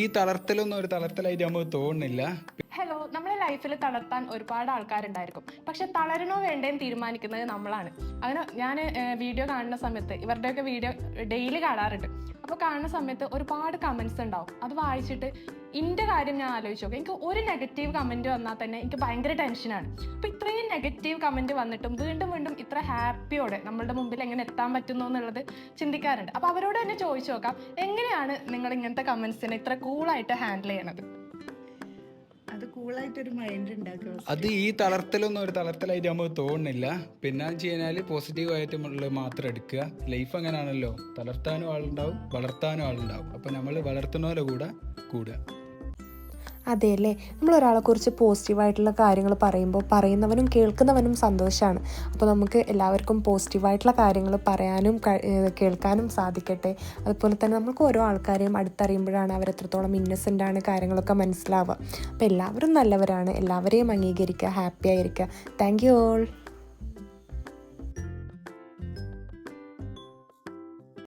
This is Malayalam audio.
ഈ തളർത്തലൊന്നും ഒരു തളർത്തലായിട്ട് നമുക്ക് തോന്നുന്നില്ല. ഹലോ, നമ്മുടെ ലൈഫിൽ തളർത്താൻ ഒരുപാട് ആൾക്കാരുണ്ടായിരിക്കും. പക്ഷെ തളരണോ വേണ്ടേന്ന് തീരുമാനിക്കുന്നത് നമ്മളാണ്. അങ്ങനെ ഞാൻ വീഡിയോ കാണുന്ന സമയത്ത്, ഇവരുടെയൊക്കെ വീഡിയോ ഡെയിലി കാണാറുണ്ട്. അപ്പോൾ കാണുന്ന സമയത്ത് ഒരുപാട് കമൻറ്റ്സ് ഉണ്ടാവും. അത് വായിച്ചിട്ട് എൻ്റെ കാര്യം ഞാൻ ആലോചിച്ച് നോക്കും. എനിക്ക് ഒരു നെഗറ്റീവ് കമൻറ്റ് വന്നാൽ തന്നെ എനിക്ക് ഭയങ്കര ടെൻഷനാണ്. അപ്പോൾ ഇത്രയും നെഗറ്റീവ് കമൻറ്റ് വന്നിട്ടും വീണ്ടും വീണ്ടും ഇത്ര ഹാപ്പിയോടെ നമ്മളുടെ മുമ്പിൽ എങ്ങനെ എത്താൻ പറ്റുന്നു എന്നുള്ളത് ചിന്തിക്കാറുണ്ട്. അപ്പോൾ അവരോട് തന്നെ ചോദിച്ചു നോക്കാം, എങ്ങനെയാണ് നിങ്ങൾ ഇങ്ങനത്തെ കമൻറ്റ്സിനെ ഇത്ര കൂളായിട്ട് ഹാൻഡിൽ ചെയ്യണത്? അത് കൂളായിട്ടൊരു മൈൻഡ് ഉണ്ടാക്കുക. അത് ഈ തളർത്തലൊന്നും ഒരു തളർത്തലായിട്ട് നമുക്ക് തോന്നുന്നില്ല. പിന്നെ വെച്ച് കഴിഞ്ഞാൽ പോസിറ്റീവായിട്ടുള്ളത് മാത്രം എടുക്കുക. ലൈഫ് അങ്ങനെയാണല്ലോ, തളർത്താനും ആളുണ്ടാവും, വളർത്താനും ആളുണ്ടാവും. അപ്പം നമ്മൾ വളർത്തുന്നവരെ കൂടെ കൂടുക. അതെ അല്ലേ, നമ്മളൊരാളെക്കുറിച്ച് പോസിറ്റീവായിട്ടുള്ള കാര്യങ്ങൾ പറയുമ്പോൾ പറയുന്നവനും കേൾക്കുന്നവനും സന്തോഷമാണ്. അപ്പോൾ നമുക്ക് എല്ലാവർക്കും പോസിറ്റീവായിട്ടുള്ള കാര്യങ്ങൾ പറയാനും കേൾക്കാനും സാധിക്കട്ടെ. അതുപോലെ തന്നെ നമുക്ക് ഓരോ ആൾക്കാരെയും അടുത്തറിയുമ്പോഴാണ് അവരെത്രത്തോളം ഇന്നസെൻ്റാണ് കാര്യങ്ങളൊക്കെ മനസ്സിലാവുക. അപ്പോൾ എല്ലാവരും നല്ലവരാണ്, എല്ലാവരെയും അംഗീകരിക്കുക, ഹാപ്പി ആയിരിക്കുക. Thank you all.